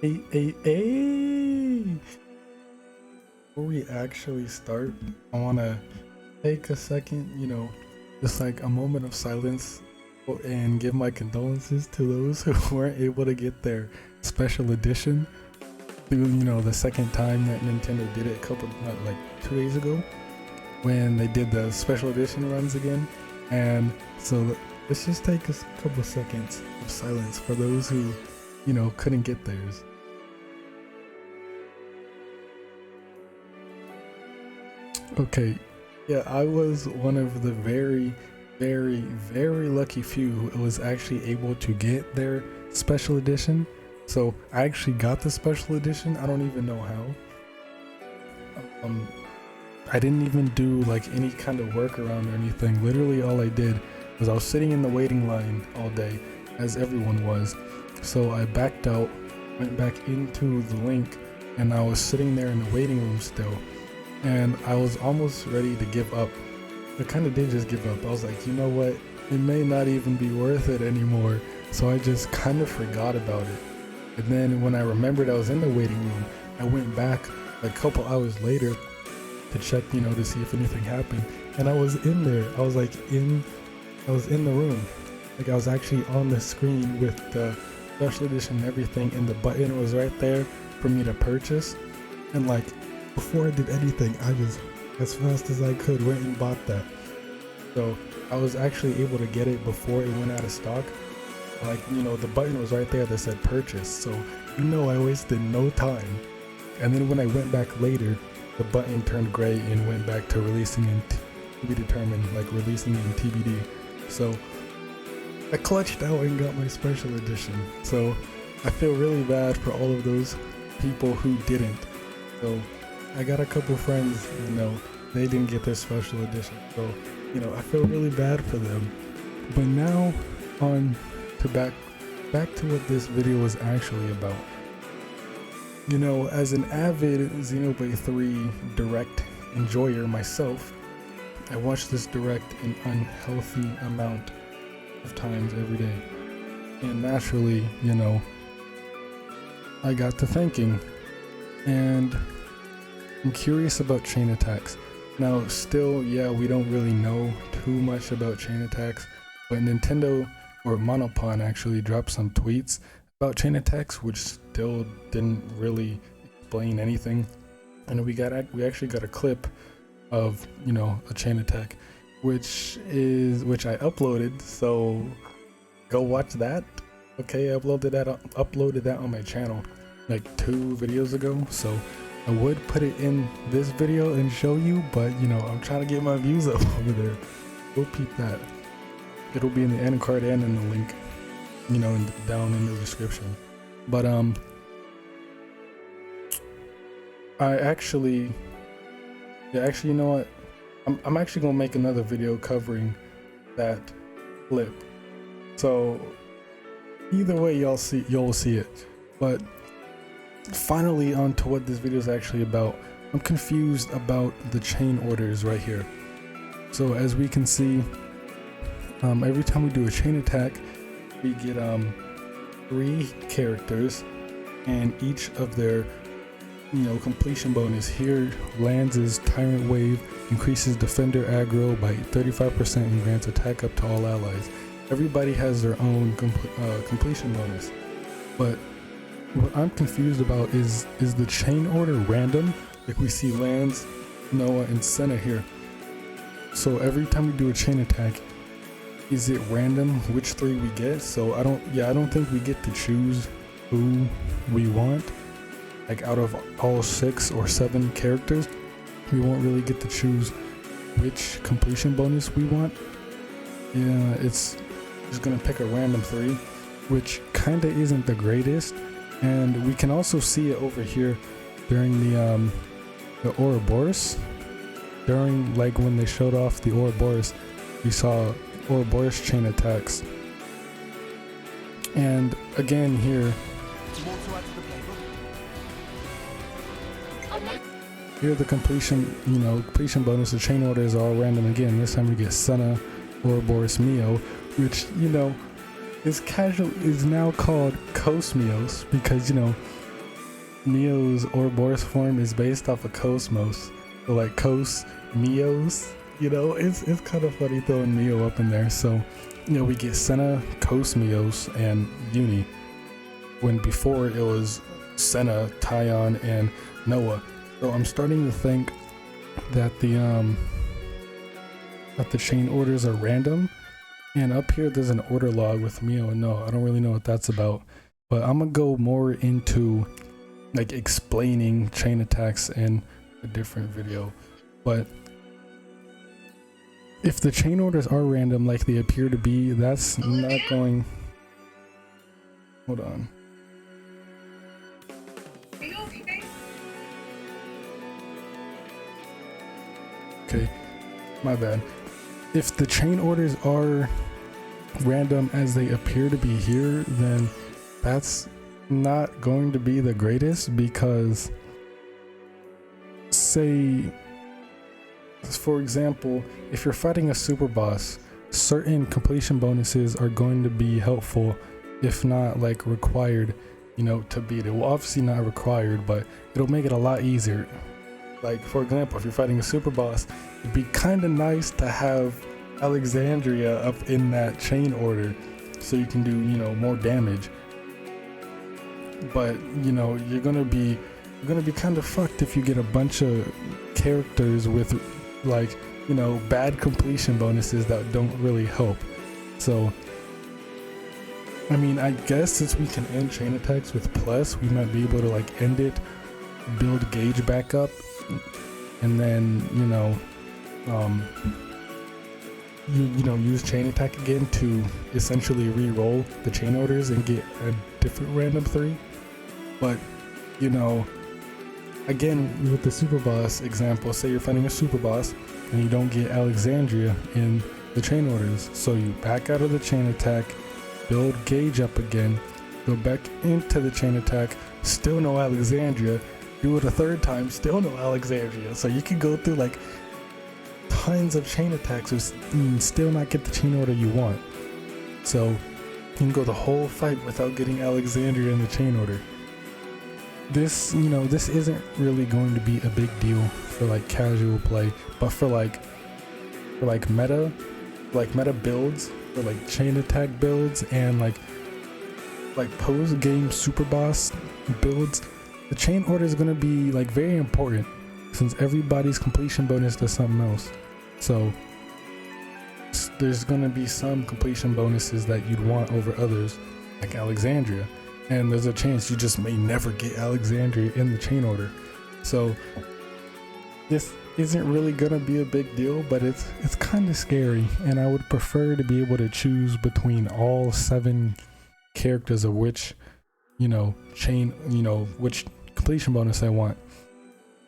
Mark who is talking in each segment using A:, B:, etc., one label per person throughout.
A: Hey. Before we actually start, I want to take a second, just like a moment of silence and give my condolences to those who weren't able to get their special edition through, the second time that Nintendo did it like 2 days ago when they did the special edition runs again. And so let's just take a couple seconds of silence for those who, couldn't get theirs. Okay, yeah, I was one of the very, very, very lucky few who was actually able to get their special edition. So I actually got the special edition. I don't even know how. I didn't even do like any kind of workaround or anything. Literally all I did was I was sitting in the waiting line all day, as everyone was. So I backed out, went back into the link, and I was sitting there in the waiting room still. And I was almost ready to give up. I kind of did just give up. I was like, you know what? It may not even be worth it anymore. So I just kind of forgot about it. And then when I remembered I was in the waiting room, I went back a couple hours later to check, to see if anything happened. And I was in there. I was in the room. Like I was actually on the screen with the special edition and everything, and the button was right there for me to purchase. And like, before I did anything, I just, as fast as I could, went and bought that. So I was actually able to get it before it went out of stock. Like, the button was right there that said purchase. So, I wasted no time. And then when I went back later, the button turned gray and went back to releasing in to be determined, like releasing in TBD. So I clutched out and got my special edition. So I feel really bad for all of those people who didn't. So I got a couple friends, they didn't get their special edition. So, I feel really bad for them. But now on to back to what this video was actually about. As an avid Xenoblade 3 Direct enjoyer myself, I watch this Direct an unhealthy amount of times every day. And naturally, I got to thinking, and I'm curious about chain attacks. Now, still, we don't really know too much about chain attacks, but Nintendo, or Monopon, actually dropped some tweets about chain attacks, which still didn't really explain anything. And we actually got a clip of, a chain attack, which I uploaded, so go watch that. Okay, I uploaded that on my channel like 2 videos ago, so I would put it in this video and show you, but I'm trying to get my views up over there. Go peep that. It'll be in the end card and in the link, down in the description. But I actually, you know what? I'm actually gonna make another video covering that clip. So either way, you'll see it. But finally, on to what this video is actually about. I'm confused about the chain orders right here. So as we can see, every time we do a chain attack, we get 3 characters, and each of their completion bonus. Here, Lands' Tyrant Wave increases defender aggro by 35% and grants attack up to all allies. Everybody has their own completion bonus, but what I'm confused about is the chain order random? Like we see Lands, Noah, and Senna here. So every time we do a chain attack, is it random which 3 we get? So I don't think we get to choose who we want. Like out of all 6 or 7 characters, we won't really get to choose which completion bonus we want. Yeah, it's just gonna pick a random 3, which kinda isn't the greatest. And we can also see it over here during the Ouroboros. During, like, when they showed off the Ouroboros, we saw Ouroboros chain attacks. And again here, the completion bonus, the chain order is all random again. This time we get Senna, Ouroboros, Mio, which, is now called Cosmios because, Mio's Ouroboros form is based off of Cosmos. So like Mios, you know, it's kind of funny throwing Mio up in there. So, you know, we get Senna, Cosmios, and Uni. When before it was Senna, Tyon, and Noah. So I'm starting to think that the chain orders are random. And up here there's an order log with Mio and Noah. I don't really know what that's about. But I'm gonna go more into like explaining chain attacks in a different video. But if the chain orders are random like they appear to be, that's not going... Hold on.
B: Are you okay?
A: Okay, my bad. If the chain orders are random as they appear to be here, then that's not going to be the greatest, because say, for example, if you're fighting a super boss, certain completion bonuses are going to be helpful, if not like required, you know, to beat it. Well, obviously not required, but it'll make it a lot easier. Like, for example, if you're fighting a super boss, it'd be kind of nice to have Alexandria up in that chain order so you can do, you know, more damage. But, you know, you're gonna be kind of fucked if you get a bunch of characters with, like, you know, bad completion bonuses that don't really help. So, I mean, I guess since we can end chain attacks with plus, we might be able to like end it, build gauge back up, and then, you know, you know, use chain attack again to essentially re-roll the chain orders and get a different random 3. But, you know, again, with the super boss example, say you're fighting a super boss and you don't get Alexandria in the chain orders, so you back out of the chain attack, build gauge up again, go back into the chain attack, still no Alexandria, do it a third time, still no Alexandria. So you can go through like tons of chain attacks and still not get the chain order you want. So you can go the whole fight without getting Alexandria in the chain order. This, you know, this isn't really going to be a big deal for like casual play, but for meta builds, for like chain attack builds and like post game super boss builds, the chain order is going to be like very important, since everybody's completion bonus does something else. So there's going to be some completion bonuses that you'd want over others, like Alexandria, and there's a chance you just may never get Alexandria in the chain order. So this isn't really gonna be a big deal, but it's kind of scary, and I would prefer to be able to choose between all 7 characters of which, you know, which completion bonus I want.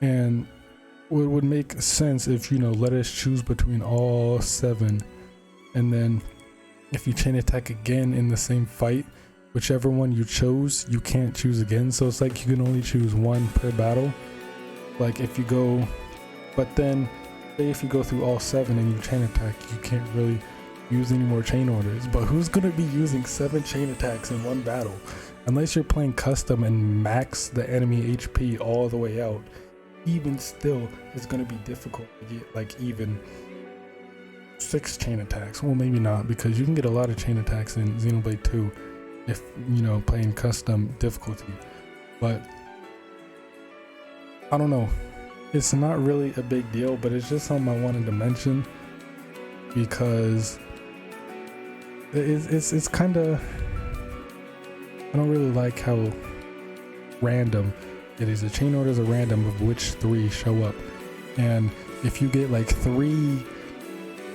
A: And it would make sense if, you know, let us choose between all 7, and then if you chain attack again in the same fight, whichever one you chose, you can't choose again. So it's like you can only choose 1 per battle. Like if you go, but then say if you go through all 7 and you chain attack, you can't really use any more chain orders. But who's gonna be using 7 chain attacks in one battle? Unless you're playing custom and max the enemy HP all the way out, even still, it's gonna be difficult to get like even 6 chain attacks. Well, maybe not, because you can get a lot of chain attacks in Xenoblade 2 if, you know, playing custom difficulty. But I don't know, it's not really a big deal, but it's just something I wanted to mention, because it's kind of, I don't really like how random it is. The chain orders are random of which 3 show up, and if you get like 3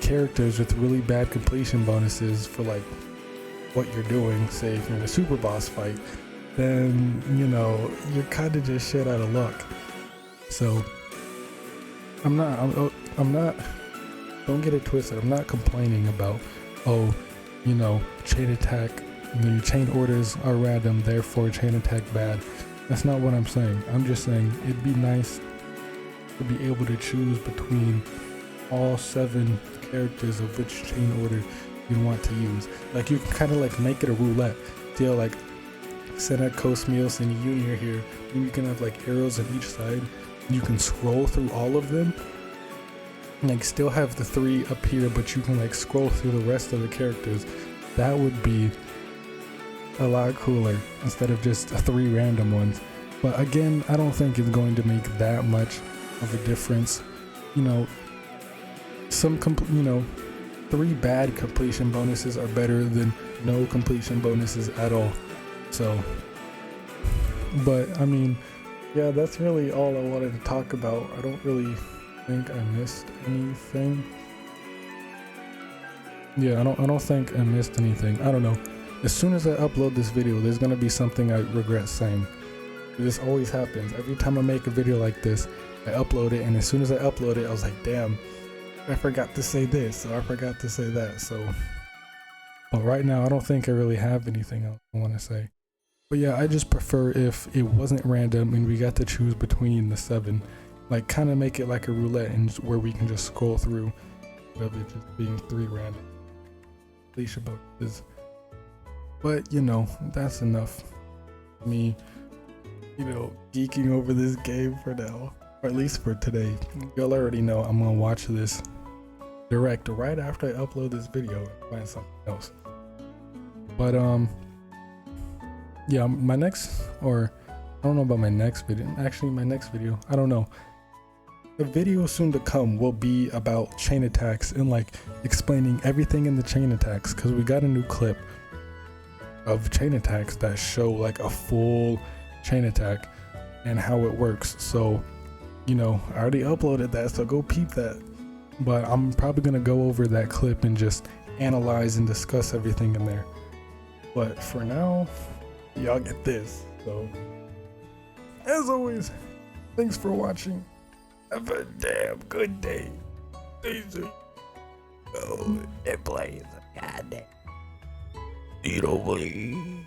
A: characters with really bad completion bonuses for like what you're doing, say if you're in a super boss fight, then, you know, you're kind of just shit out of luck. So I'm not, don't get it twisted, I'm not complaining about, oh, you know, chain attack, the chain orders are random, therefore chain attack bad. That's not what I'm saying. I'm just saying it'd be nice to be able to choose between all 7 characters of which chain order you want to use. Like you can kind of like make it a roulette deal. Like Senna, Cosmios, and Junior here, and you can have like arrows on each side. You can scroll through all of them, and like still have the 3 up here, but you can like scroll through the rest of the characters. That would be a lot cooler instead of just 3 random ones. But again, I don't think it's going to make that much of a difference. You know, 3 bad completion bonuses are better than no completion bonuses at all. So, but I mean, yeah, that's really all I wanted to talk about. I don't really think I missed anything. Yeah, I don't think I missed anything. I don't know. As soon as I upload this video, there's gonna be something I regret saying. This always happens. Every time I make a video like this, I upload it, and as soon as I upload it, I was like, damn, I forgot to say this, or I forgot to say that. So, but right now, I don't think I really have anything else I want to say. But yeah, I just prefer if it wasn't random and we got to choose between the 7. Like, kind of make it like a roulette, and where we can just scroll through, instead of it just being 3 random completion bonuses. But you know, that's enough. Me, you know, geeking over this game for now, or at least for today. Y'all already know I'm gonna watch this direct right after I upload this video and find something else. But yeah, my next, or I don't know about my next video. Actually, my next video, I don't know. The video soon to come will be about chain attacks and like explaining everything in the chain attacks, because we got a new clip of chain attacks that show like a full chain attack and how it works. So, you know, I already uploaded that, so go peep that. But I'm probably gonna go over that clip and just analyze and discuss everything in there. But for now, y'all get this. So, as always, thanks for watching. Have a damn good day. Easy. Oh, it plays. Goddamn. Xenoblade.